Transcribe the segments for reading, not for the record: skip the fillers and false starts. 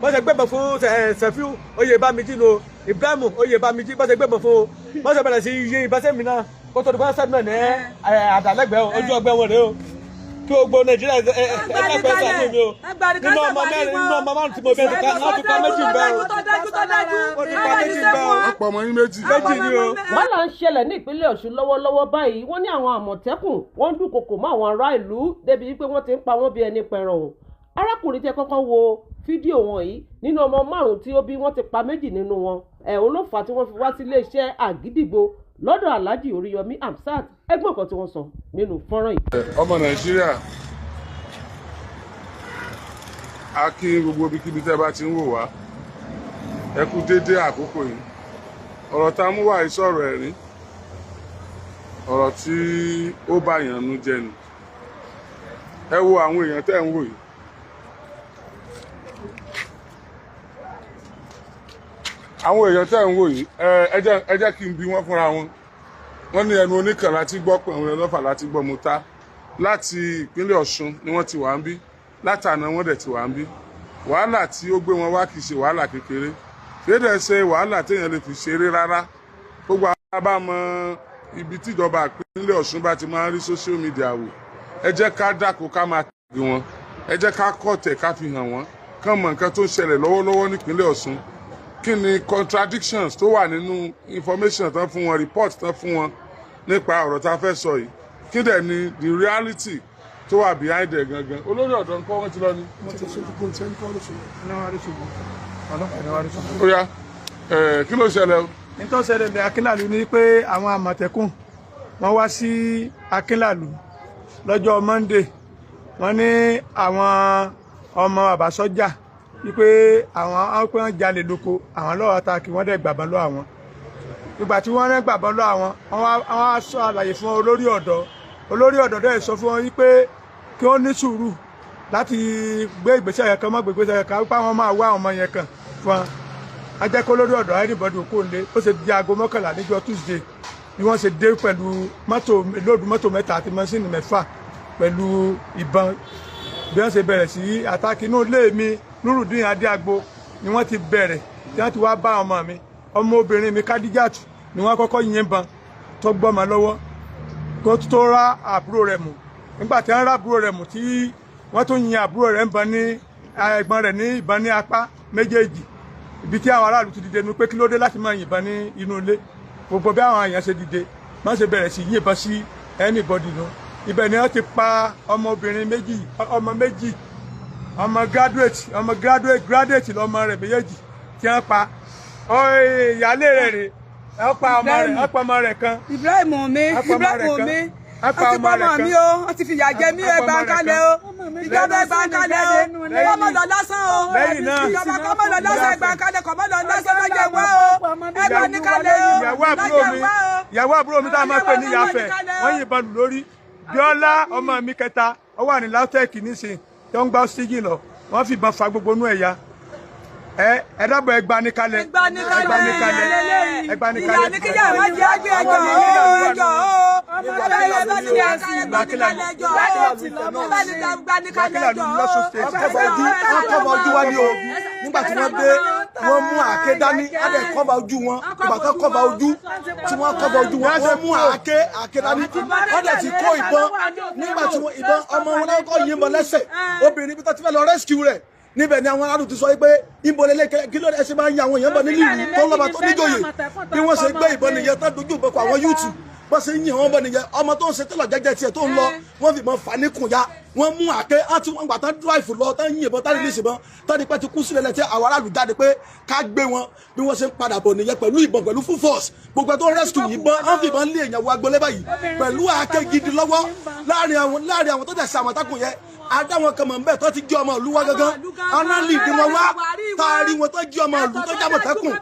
wọ́n ṣe gbẹ̀bọ̀ fún Sefiu Oyèbámijí lo Ibrahim Oyèbámijí wọ́n ṣe gbẹ̀bọ̀ fún wọ́n ṣe bẹ̀rẹ̀ sí iye ìbáṣẹ́mi náà kó tó di fún sẹ́dúnà ní àdàlẹ́gbẹ̀ẹ́ ojú ọgbẹ́ wọn rèé o kí o gbọ́ Nàìjíríà ẹgbẹ́ sàánú mi o nínú ọmọ mẹ́rin nínú ọmọ márùn tí mo bẹ́ẹ̀ ti ká láti ká méjì bẹ́ẹ̀ o ó ti ká méjì bẹ́ẹ̀ o ọ̀pọ̀ ọmọ yín méjì ni o. wàhálà ń ṣẹlẹ̀ ní ìpínlẹ̀ Ọ̀ṣun lọ́wọ́lọ́wọ́ báyìí wọ́n ní àwọn àmọ̀tẹ́kùn wọ́n ń dúnkokò mọ́ àwọn ará ìlú débi wípé wọ́n ti ń pa wọ́n bí ẹni pẹ̀ràn o arákùnrin tẹ́ kọ́kọ́ wo fídíò wọn yìí nínú ọmọ márùn tí ó bí wọ́n ti pa méjì nínú wọn òun ló fà á tí wọ́n fi wá sí iléeṣẹ́ Àgídìgbo lọ́dọ̀ Alhaji Oríyọmí Hamzat ẹgbọ́n kan tí wọ́n sọ nínú fọ́nrán yìí. ọmọ Nàìjíríà a kí gbogbo ibikíbi tẹ́ bá ti ń wò wá ẹ kú déédé àkókò yìí ọ̀rọ̀ tá a mú wá ìsọ̀rọ̀ ẹ̀rín ọ̀rọ̀ tí ó bá yàn nú jẹ́ ni ẹ wo àwọn èèyàn tẹ́ ń wò yìí àwọn èèyàn tẹ́ ń wò yìí ẹ jẹ́ kí n bi wọ́n fúnra wọn wọ́n ní ẹnu oníkan láti gbọ́ pé àwọn ọlọ́fà láti gbọ́ mo ta láti ìpínlẹ̀ Ọ̀ṣun ni wọ́n ti wà ń bí látàná wọ́n dẹ̀ ti wà ń bí wàhálà tí ó gbé wọn wá kì í ṣe wàhálà kékeré kéde ṣe wàhálà téèyàn lè fi ṣeré rárá gbogbo àwọn bá mọ ibi tíjọba ìpínlẹ̀ Ọ̀ṣun bá ti máa ń rí social media wò ẹ jẹ́ ká dákun ká máa tẹ̀lé wọn ẹ jẹ́ ká kọ̀tẹ̀ ká fi hàn wọ́n kán mọ nǹkan tó ń ṣẹlẹ̀ lọ́wọ́lọ́wọ́ nípínlẹ̀ Ọ̀ṣun kí ni contradictions tó wà nínú information tán fún wọn report tán fún wọn nípa ọ̀rọ̀ tá a fẹ́ sọ yìí kí dẹ̀ ni the reality tó wà behind ẹ̀ gangan olórí ọ̀dọ́ nǹkan wọ́n ti lọ ní. wọ́n ti ṣe gbogbo nǹkan kọ́ lóṣù náà àríṣùgbọ́n ọlọ́pàá náà àríṣùgbọ́n. ó yá kí ló ṣẹlẹ̀ o. nítorí ṣẹlẹ̀ ní Akínlàlú ni pé àwọn àmọ̀tẹ́kùn wọ́n wá sí Akínlàlú lọ́jọ́ Monday wọ́n ní àwọn ọmọ àbásọ́jà wípé àwọn pé wọ́n jalè lóko àwọn lọ́wọ́ ta kí wọ́n dẹ̀ gbàbọ́n lọ́ àwọn ìgbà tí wọ́n rẹ́ gbàbọ́n lọ́ àwọn wọ́n á sọ àlàyé fún olórí ọ̀dọ́ dẹ̀ sọ fún wọn wípé kí wọ́n ní sùúrù láti gbé ìgbésẹ̀ yẹn kan mọ́ gbé ìgbésẹ̀ yẹn kan wípé àwọn máa wá àwọn ọmọ yẹn kan fún wọn a jẹ́ kó lórí ọ̀dọ́ anybody kò lé ó ṣe di aago 11 níjọ́ Tuesday ni wọ́n ṣe dé pẹ̀lú lóòdù mọ́tò 3 àti mọ́sìnì 6 pẹ̀lú ìbọn bí wọ́n ṣe bẹ̀rẹ̀ sí àtàkì inú ilé mi Nurudeen Adéagbo ni wọ́n ti bẹ̀rẹ̀ tí wọ́n ti wá bá ọmọ mi ọmọ obìnrin mi Kadijat ni wọ́n kọ́kọ́ yìnbọn tó gbọ́mọ lọ́wọ́ kó tó rá àbúrò rẹ̀ mú nígbà tí wọ́n rá àbúrò rẹ̀ mú tí wọ́n tún yin àbúrò rẹ̀ ń bọ ní ẹ̀gbọ́n rẹ̀ ní ìbọn ní apá méjèèjì ibi tí àwọn aráàlú ti dìde nu pé kí ló dé láti máa yìnbọn ní inú ilé gbogbo bí àwọn èèyàn ṣe dìde wọ́n ṣe bẹ̀rẹ̀ sí yìnbọn sí anybody nu ibẹ̀ ni wọ́n ti pa ọmọbìnrin méjì ọmọ graduate lọmọ rẹ̀ méjèèjì tí wọ́n pa ìyálé rẹ̀ rè wọ́n pa ọmọ rẹ̀ kan Ibrahim mi àti bọ́mọ mi o wọ́n ti fìyà jẹ mí ẹgbà ń kalẹ̀ o ìjọba ẹgbà ń kalẹ̀ o kọ́mọ̀lọ́ lásán o ìjọba kọ́mọ̀lọ́ lásán ẹgbà ń kalẹ̀ kọ́mọ̀lọ́ lásán lọ́jọ́ wá o ẹgbà ní kalẹ̀ o lọ́jọ́ wá o. ìyàwó àbúrò mi tá a máa pè ní Ìyáfẹ́ wọ́n yìnbọn lù lórí Bíọ́lá ọmọ mi kẹta ó wà ní LAUTECH nísìn tó ń gbá sígì lọ wọ́n fi ìbọn fa gbogbo inú ẹ̀yà ẹ dábọ̀ ẹgbà ní kalẹ̀ ìyá ní kíjà má jẹ́ àgbẹ̀ ẹjọ́ nígbà tí wọ́n dé wọ́n mú àáké dání adẹ kọ́ba ojú wọn ìgbà tó kọ́ba ojú tí wọ́n kọ́ba ojú wọn wọ́n mú àáké dání wọ́n dẹ̀ ti kó ìbọn nígbà tí wọ́n ìbọn ọmọ wọn náà kọ́ yìnbọn lẹ́sẹ̀ obìnrin bí tó ti fẹ́ lọ rescue rẹ̀ níbẹ̀ ni àwọn aráàlú ti sọ pé ìbọ̀lẹ̀lẹ̀ kí ló dé ṣe máa ń ya àwọn èèyàn bọ̀ nílùú ìlú tó lọ́ba tó níjòyè bí wọ́n ṣe gbé ìbọn nìyẹn tó dojú ìbọn kọ àwọn yúùtù bọ́n ṣe ń yìn wọ́n bọ̀ nìyẹn ọmọ tó ń ṣe tẹ́lọ̀ jẹ́jẹ́ tiẹ̀ tó ń lọ wọ́n fi ìbọn fà níkùn ya wọ́n mú àké àti wọ́n gbà tán dráìfù lọ tán yìn ìbọn tán ní ìṣìbọn tán ní pẹ́ ti kú sílẹ̀ lẹ́tí àwọn aráàlú jáde pé ká gbé wọn bí wọ́n ṣe ń padà bọ̀ nìyẹn pẹ̀lú ìbọn pẹ̀lú full force gbogbo tó ń rescue ìbọn wọ́n fi ìbọn lé èèyàn wọ agbolé báyìí pẹ̀lú àké gidi lọ́wọ́ láàrin àwọn tó tẹ̀sí àmọ̀tẹ́kùn yẹn adáwọn kan mọ̀ ń bẹ̀ tó ti jí ọmọ ìlú wa gangan anáàlì ìdí wọn wá taari wọn tó jí ọmọ ìlú tó jẹ́ àmọ̀tẹ́kùn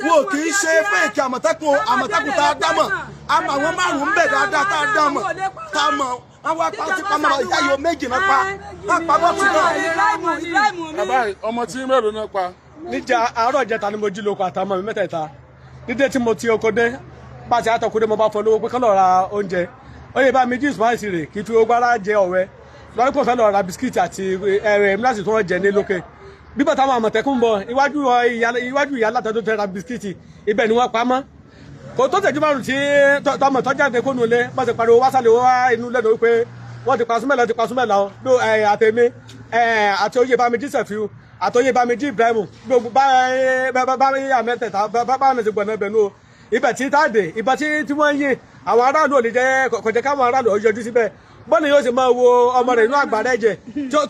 wọn ò kì í ṣe fẹ́ẹ̀kì àmọ̀tẹ́kùn tá a dámọ̀ àmọ́ àwọn márùn-ún bẹ̀ dáadáa tá a dámọ̀ tá a mọ̀ àwọn apáti pamọ́ ìyá yóò méjì náà pa àpamọ́ ti náà. bàbá ọmọ tí mélòó náà pa. níjà àárọ̀ ìjẹta ni mo jí lóko àtàwọn mi mẹ́tẹ̀ẹ̀ta dídé tí mo ti oko dé pàṣẹ àtọkùnrin mo bá fọ lówó pé kán lọ ra oúnjẹ Oyèbámijí Ismail rè kí tí ó gbára jẹ ọ̀wẹ́ lọ́rí pọ̀ fẹ́ lọ ra bisikíìtì àti ẹ̀rẹ̀ mílíọ̀sì tó wọ́n jẹ ní lókè bí bàtà àwọn àmọ̀tẹ́kùn ń bọ̀ iwájú ìyá látọ̀ tó tẹ̀ra bisikíìtì ibẹ̀ ni wọ́n pa mọ́ kò tó tẹ̀jú márùn tí tọmọ tó jáde kó nulẹ̀ bá ti pariwo wá sálẹ̀ wá inú lẹ́nu wípé wọ́n ti pa súnmẹ́lá o ló àtẹ̀mí àti Oyèbámijí Sefiu àti Oyèbámijí Ibrahim gbogbo bá àmẹ́tẹ̀ta bá àmẹ́tẹ̀ gbọ̀nà ẹbẹ̀ nù ibẹ̀ tí táàdé ibẹ̀ tí wọ́n yìn àwọn aráàlú ò lè jẹ́ kọ̀jẹ́ káwọn aráàlú ò yọjú síbẹ̀ bọ́ọ̀lù yóò sì máa wo ọmọ rẹ̀ inú àgbàrá ẹ̀jẹ̀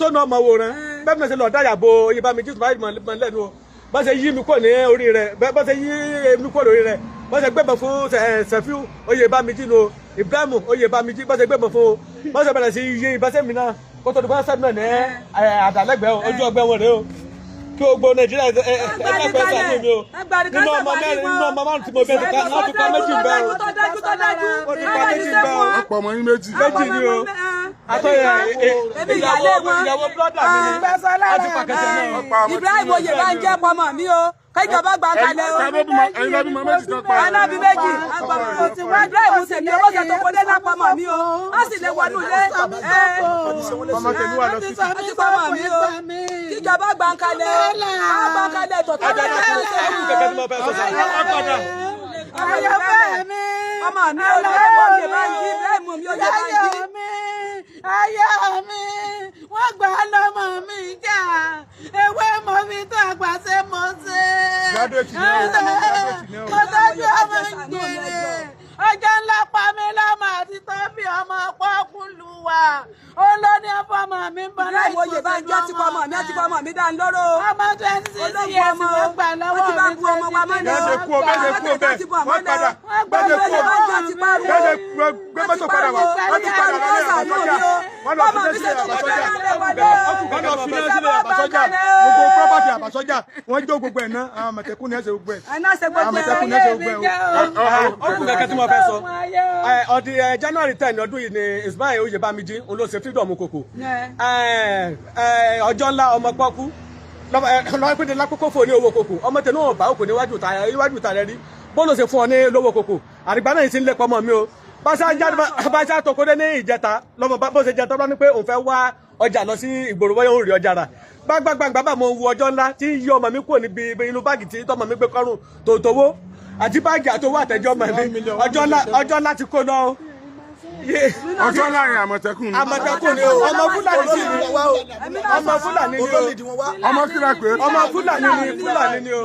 tó ná ọmọ wo rẹ̀ bẹ́ẹ̀ bí wọ́n ṣe lọ dáyà bo Oyèbámijí lẹ́nu o bá ṣe yí mi kò ní orí rẹ̀ bá ṣe yí mi kò lórí rẹ̀ bá ṣe gbẹ̀bọ̀ fún Sefiu Oyèbámijí nù Ibrahim Oyèbámijí bá ṣe gbẹ̀bọ̀ fún bá ṣe bẹ̀rẹ̀ sí yí ìbáṣẹ́ mi náà kó tó di bá ṣẹ́ náà ní àdàlẹ́gbẹ̀ẹ́ ojú ọgbẹ́ wọn rẹ̀ o kí o gbọ́ Nàìjíríà ẹgbẹ́ sàánú mi o nínú ọmọ márùn tí mo bẹ ti ká ti pa méjì bẹ́ẹ̀ o ó ti pa méjì bẹ́ẹ̀ o ọ̀pọ̀ ọmọ yín méjì ni o àtọ́yẹ ìyàwó blọ́dà mi ni a ti pàkẹ́sẹ̀ náà. Ibrahim Oyèbánjí pọmọ mi o kẹjọba gbà kalẹ̀ o. ẹyin lọ́bí mọ méjì tó pa. alábí méjì Ibrahim Sefiu owó ṣe tó kọlé náà pọmọ mi o a sì lè wọnú ilé ọmọ tèmi wà lọ sí ti. a ti pọmọ mi o kíjọba gbà kalẹ̀ a gbà kalẹ̀ tọ̀tọ̀ lọ́wọ́ kẹ̀kẹ́ tí mo fẹ́ sọ sí ọ̀padà. ọmọ mi o Ibrahim Oyèbánjí Ibrahim mi Oyèbánjí. Aya mi, wọ́n gbà lọ́mọ mi jà, ewé mo fi tó àgbà ṣe mo ṣe. Mo tọ́jú ọmọ ìgbèrè, ọjọ́ ńlá pa mí lọ́mọ àti tó bí ọmọ pọ́kúlù wa. Ó ló ní ọmọ mi ń bọ̀ láì Ibrahim Oyèbánjí ti pọmọ mi àti pọmọ mi dá ń lóró. Ọmọ 26 years wọ́n gbà lọ́wọ́ mi. Wọ́n ti bá ku ọmọ wa mọ́ ní o. Bẹ́ẹ̀ kú o bẹ́ẹ̀ wọ́n padà bẹ́ẹ̀ kú o bẹ́ẹ̀ gbé mọ́tò padà wá wọ́n ti padà lọ sí àbàsọ́jà wọ́n lọ fi sílẹ̀ àbàsọ́jà wọ́n lọ fi sílẹ̀ àbàsọ́jà gbogbo property àbàsọ́jà wọ́n jó gbogbo ẹ̀ náà àwọn àmọ̀tẹ́kùn ní ẹ̀sẹ̀ gbogbo ẹ̀ àmọ̀tẹ́kùn ní ẹ̀sẹ̀ gbogbo ẹ̀ ọkùnrin kẹ̀kẹ́ tí mo fẹ́ sọ ọdí January 10 ọdún yìí ni Ismail Oyèbámijí olóṣè freedom kòkò ọjọ́ ńlá ọmọ pọ́kú lọ́wọ́ pé lákòókò fún ní owó kòkò ọmọ tẹ̀ náà bá òkò níwájú ìta rẹ̀ rí bọ́ọ̀lù ṣe fún ọ ní lówó kòkò àdìgbà náà yìí ti ń lépa ọmọ mi o báṣá tó kódé ní ìjẹta lọ́mọ bó ṣe jẹta lọ́ní pé òun fẹ́ wá ọjà lọ sí ìgboro wọ́n yóò rí ọjà rà gbàgbàgbà bá mo wo ọjọ́ ńlá tí yí ọmọ mi kúrò níbi inú báàgì tí tọmọ mi gbé kọrùn tòótòwó àti báàgì àtòwó àtẹjọ́ ọmọ mi ọjọ́ ńlá ti kó náà ọjọ́ láàrin àmọ̀tẹ́kùn ni. àmọ̀tẹ́kùn ni o ọmọ fúlàní sì ni ọmọ fúlàní ni o ọmọ kíra pé. ọmọ fúlàní ni o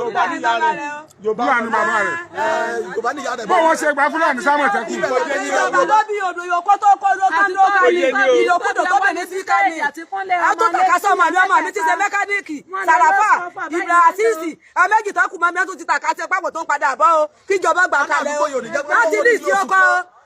fúlàní bàbá rẹ̀. bó wọ́n ṣe gba fúlàní sámọ̀tẹ́kùn. ìjọba ló bí odò yòókó tó kó ló ká ló ká ní ìlòkúdò tó bẹ̀ ní síkánì àtúntàkà sọmọ mi ti ṣe mẹkáníìkì sàràfà ìbra àtìsì àmẹ́jì tó kù mọ́ mi tún ti tàkà tẹ pápọ̀ tó ń padà bọ́ o kíjọba gbà kalẹ̀ o láti ní ìsí ọkọ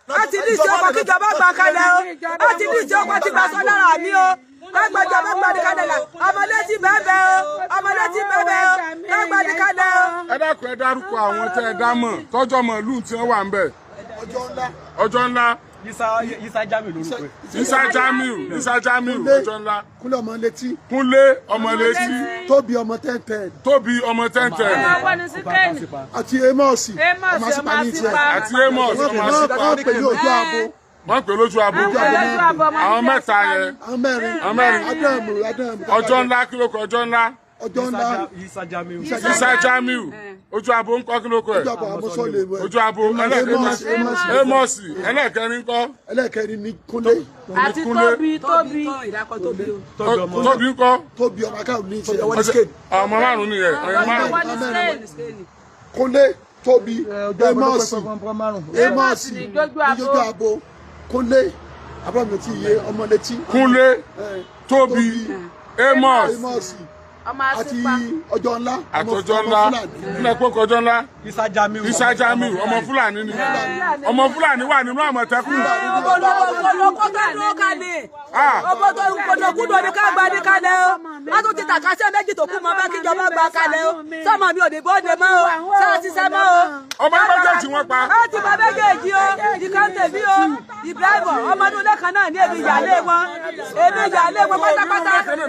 láti ní ìsí ọkọ kíjọba gbà kalẹ̀ o láti ní ìsí ọkọ tí gbàsọ lára mi o lágbàjọ mẹgbàdì kalẹ̀ la ọmọdé ti bẹ́ẹ̀ o ọmọdé ti bẹ́ẹ̀ o lágbàdì kalẹ̀ o. ẹ dákun ẹ dárúkọ àwọn tẹ ẹ dá mọ̀ tọjọ mọ lù tí wọn wà ń bẹ. ọjọ́ ńlá. Isa Jamiu lórúkọ ẹ. Isa Jamiu ọjọ́ ńlá. Kúnlé ọmọ létí. Kúnlé ọmọ létí. Tóbi ọmọ 1010. Tóbi ọmọ 1010. àti Amos ọmọ sípa ní tiẹ̀. àti Amos ọmọ sípa. wọ́n pè ní ojú abo. wọ́n pè lójú abo. àwọn mẹ́ta yẹn. àwọn mẹ́rin. Adamu. ọjọ́ ńlá kí ló kọ ọjọ́ ńlá. ọjọ́ ńlá. Isa Jamiu ojú abo ń kọ́ kí ló kọ ẹ̀. ojú abo Amos ẹlẹ́ẹ̀kẹrin kọ́. ẹlẹ́ẹ̀kẹrin ní Kúnlé. àti Tóbi Tóbi ń kọ́. Tóbi ọmọ akáwọ̀ ní tiẹ̀. ọmọ márùn-ún nìyẹn ọmọ márùn-ún. Kúnlé Tóbi Amos ojú abo Kúnlé abúlé tí iye ọmọ létí. Kúnlé Tóbi Amos àti ọjọ́ ńlá. àtọjọ́ ńlá nílẹ̀ pọ́kọ ọjọ́ ńlá. Isa Jamiu ọmọ Fúlàní ni ọmọ Fúlàní wà nínú Àmọ̀tẹ́kùn. ọbọdọkúndọ ní ká gba ní kalẹ̀ o látún ti tàkásẹ́ méjì tó kú mọ́ bá kíjọba gba kalẹ̀ o sọmọ mi ò dé bóde mọ́ o sáà ti sẹ́ mọ́ o. ọmọ méjèèjì wọn pa. a ti mọ méjèèjì o ìkànnì bí o Ibrahim ọmọdún lẹ́kan náà ní èmi ìyàlé wọn pátápátá inú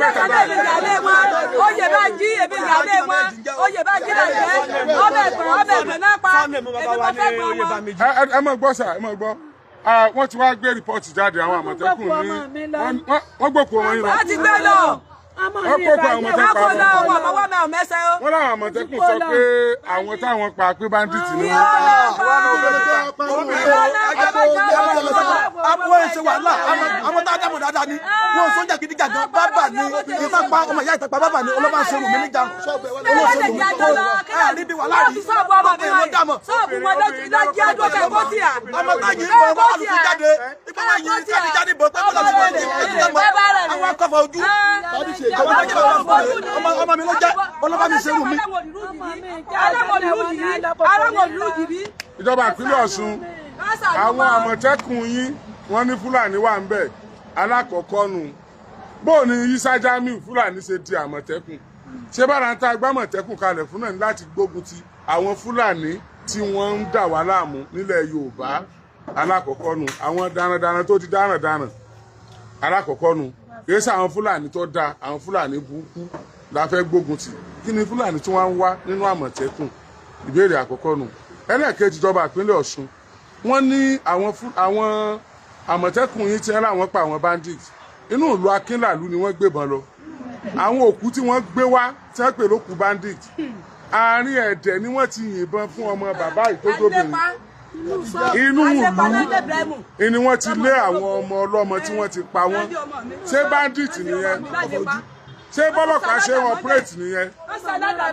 lẹ́kan náà èmi ìyàlé wọn Oyèbánjí èmi ìyàlé wọn Oyèbánjí náà jẹ́ ọbẹ̀ ẹ̀gbọ́n náà pa èmi mo fẹ́ gbọ́ wọn. ẹ mọ̀ gbọ́ sà ẹ mọ̀ gbọ́ wọ́n ti wá gbé rìpọ́ọ̀tì jáde àwọn Àmọ̀tẹ́kùn ní wọ́n gbòkú wọn yín lọ. wọ́n ti gbé lọ wọ́n kókó àwọn Àmọ̀tẹ́kùn wọ́n láwọn Àmọ̀tẹ́kùn sọ pé àwọn táwọn pa pé bandit ni wọ́n. Àwọn ẹ̀ṣẹ̀ wàhálà àwọn tá a dámọ̀ dáadáa ni wọ́n sọ́jà gidi gàgán bábà ni ìtàpá ọmọ ìyá ìtàpá bábà ni ọlọ́mọ àṣẹrù mi níjà olóṣèlú mi kó níbi wàhálà yìí ọmọ dámọ̀. Ọmọ táyì ń bọ̀ ọmọ àlùfín jáde ìpínlẹ̀ yìí jáde bọ̀ pé kó lọ́ọ́ àwọn akọ́fọ̀ ojú ọmọ mi ló jẹ́ ọlọ́ba mi ṣerú mi. Ìjọba ìpínlẹ̀ Ọ̀ṣun àwọn Àmọ̀tẹ́kùn yín wọ́n ní Fúlàní wà ń bẹ̀ alákọ̀ọ́kọ́ nù bó ni Yísà Jamiu Fúlàní ṣe di Àmọ̀tẹ́kùn ṣé bára ń ta Àmọ̀tẹ́kùn kalẹ̀ fún náà ní láti gbógun ti àwọn Fúlàní tí wọ́n ń dà wá láàmú nílẹ̀ Yorùbá alákọ̀ọ́kọ́ nù àwọn darandaran tó ti darandaran alákọ̀ọ́kọ́ nù kìí ṣe àwọn Fúlàní tó dáa àwọn Fúlàní burúkú la fẹ́ gbógun tì kí ni Fúlàní tí wọ́n ń wá nínú Àmọ̀tẹ́kùn ìbéèrè àkọ́kọ́ nù. Ẹlẹ́ẹ̀kejì ìjọba ìpínlẹ̀ Ọ̀ṣun wọ́n ní àwọn Àmọ̀tẹ́kùn yìí ti ń láwọn pa àwọn bandits inú ìlú Akínlàlú ni wọ́n gbébọn lọ àwọn òkú tí wọ́n gbé wá tí wọ́n pè lókù bandits àárín Ẹ̀dẹ̀ ni wọ́n ti yìnbọn fún ọmọ bàbá ìtójóbìnrin inú ìlú ni wọ́n ti lé àwọn ọmọ ọlọ́mọ tí wọ́n ti pa wọ́n ṣé bandits nìyẹn ṣé bọ́lọ́pàá ṣe ń operate nìyẹn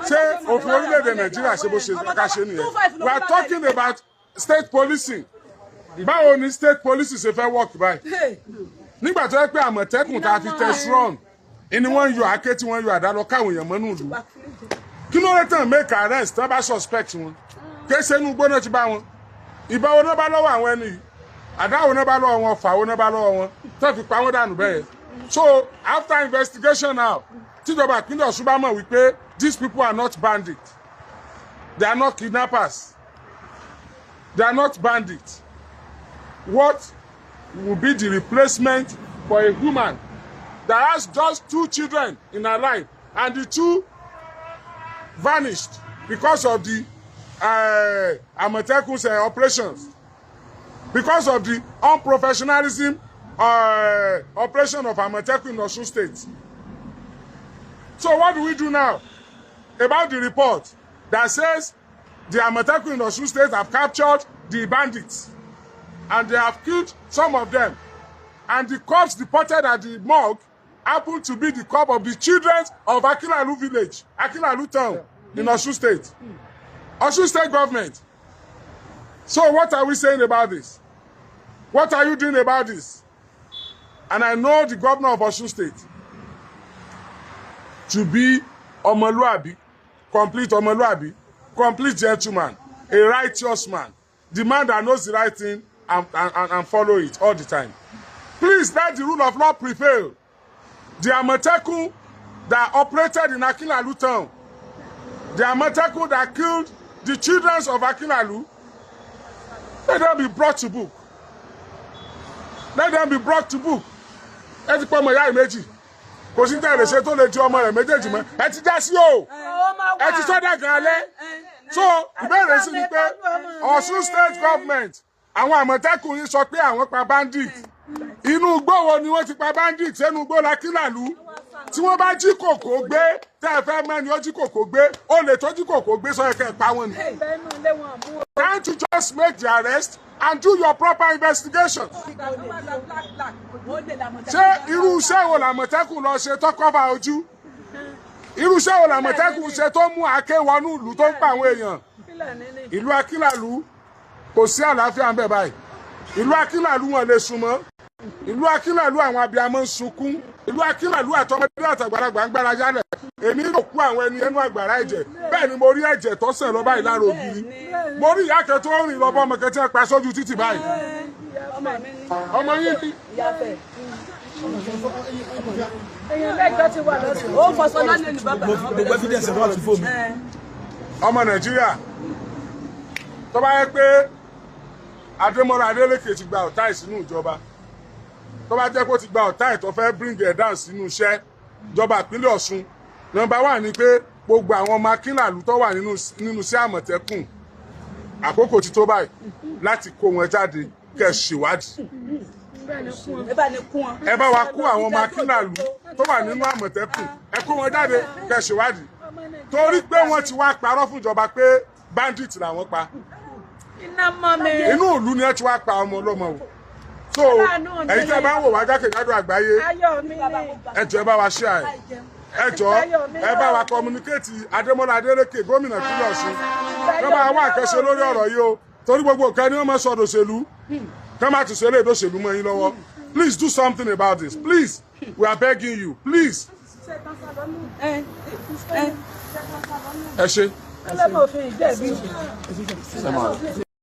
ṣé òfin orílẹ̀-èdè Nàìjíríà ṣe bó ṣe ká ṣe nìyẹn we are talking about state policing báwo ni state police ṣe fẹ́ work báyìí nígbà tó yẹ pé Àmọ̀tẹ́kùn tá a fi test run ni wọ́n yọ àáké tí wọ́n yọ àdá lọ káwọn èèyàn mọ́nú ìlú kí ló lè tàn make arrest tán bá suspect wọn kéṣe inú gbóná ti bá wọn ìbọn wo náà bá lọ́wọ́ àwọn ẹni yìí àdá wo náà bá lọ́wọ́ wọn fà wo náà bá lọ́wọ́ wọn tó fi pa wọ́n dànù bẹ́ẹ̀ so after investigation now tíjọba ìpínlẹ̀ Ọ̀ṣun bá mọ̀ wípé these people are not bandits they are not kidnappers they are not bandits what will be the replacement for a woman that has just 2 children in her life and the 2 vanished because of the Àmọ̀tẹ́kùn's operations because of the unprofessionalism operation of Àmọ̀tẹ́kùn in Osun State. So what do we do now about the report that says the Àmọ̀tẹ́kùn in Osun State have captured the bandits and they have killed some of them and the corpse deported at the morgue happened to be the corpse of the children of Akínlàlú village, Akínlàlú town in Osun State. Osun State government. So what are we saying about this? What are you doing about this? And I know the governor of Osun State to be ọmọlúàbí, complete ọmọlúàbí, complete gentleman, a righteous man, the man that knows the right thing and follow it all the time. Please let the rule of law prevail. The Àmọ̀tẹ́kùn that operated in Akínlàlú town, the Àmọ̀tẹ́kùn that killed the children of Akínlàlú, let them be brought to book. Let them be brought to book. Ẹ ti pọ̀ ọmọ ìyá ìméjì. Kò sí tẹ̀lé ṣe tó lè ju ọmọ rẹ̀ méjèèjì mọ́. Ẹ ti dá sí o. Ẹ ti sọ́dà gan alẹ́. So ìbéèrè sí ni pé Ọ̀ṣun state government àwọn Àmọ̀tẹ́kùn yìí sọ pé àwọn pa bandit. Inú igbó wo ni wọ́n ti pa bandit sẹ́nu igbó l'Akínlàlú? Tí wọ́n bá jí kòkó gbé tẹ́ ẹ fẹ́ mẹ́ni ó jí kòkó gbé ó lè tó jí kòkó gbé sọ ẹ̀kẹ́ pa wọn ni. Can't you just make the arrest and do your proper investigation? Ṣé irú iṣẹ́ wo l'Àmọ̀tẹ́kùn lọ ṣe tó cover ojú? Irú iṣẹ́ wo l'Àmọ̀tẹ́kùn ṣe tó mú àáké wọnú ìlú tó ń pa àwọn èèyàn? Ìlú Akínlàlú kò sí àlàáfíà ń bẹ báyìí. Ìlú Akínlàlú wọn lè sùn mọ́. Ìlú Akínlàlú àwọn abiyamọ ń sunkún. Ìlú Akínlàlú àtọmọdé àtàgbàlagbà ń gbára yálẹ̀. Èmi rò kú àwọn ẹni ẹnu àgbàrá ẹ̀jẹ̀. Bẹ́ẹ̀ ni mo rí ẹ̀jẹ̀ tó sàn lọ báyìí lára ògiri. Mo rí ìyá kan tó rìn lọ bọ́ ọmọ kan tí wọ́n pa sójú títì báyìí. Ọmọ yín ni. Èèyàn mẹ́jọ ti wà lọ́sùn. Ó fọṣọ lánàá ní bàbá. Gbogbo evidence wà lórí fóònù. Ọmọ Nàìjíríà tó bá yẹ pé Adémọ́lá Adélékè ti gba ọ̀tá ìsínú ìjọba tó bá jẹ́ kó ti gba ọ̀tá ìtọ́ fẹ́ bring it down sínú iṣẹ́ ìjọba ìpínlẹ̀ Ọ̀ṣun nọ́mbà 1 ni pé gbogbo àwọn ọmọ Akínlàlú tó wà nínú iṣẹ́ Àmọ̀tẹ́kùn àkókò ti tó báyìí láti kó wọn jáde kẹ́ ṣèwádìí ẹ bá wa kó àwọn ọmọ Akínlàlú tó wà nínú Àmọ̀tẹ́kùn ẹ kó wọn jáde kẹ́ ṣèwádìí torí pé wọ́n ti wá parọ́ fún ìjọba pé bandit làwọn pa inú ìlú ni ẹ ti wá pa ọmọ ọlọ́mọ o so ẹ̀yin tẹ́ bá ń wò wá jákèjádò àgbáyé ẹ jọ̀ọ́ ẹ bá wa share ẹ jọ̀ọ́ ẹ bá wa communicate Adémọ́lá Adélékè gómìnà ìpínlẹ̀ Ọ̀ṣun ẹ bá wá àkẹ́ṣe lórí ọ̀rọ̀ yìí o torí gbogbo nǹkan ni wọ́n máa sọ dòṣèlú kẹ́ máa tún ṣe eré ìdòṣèlú mọ́ yín lọ́wọ́ please do something about this please we are begging you please. ẹ ṣe.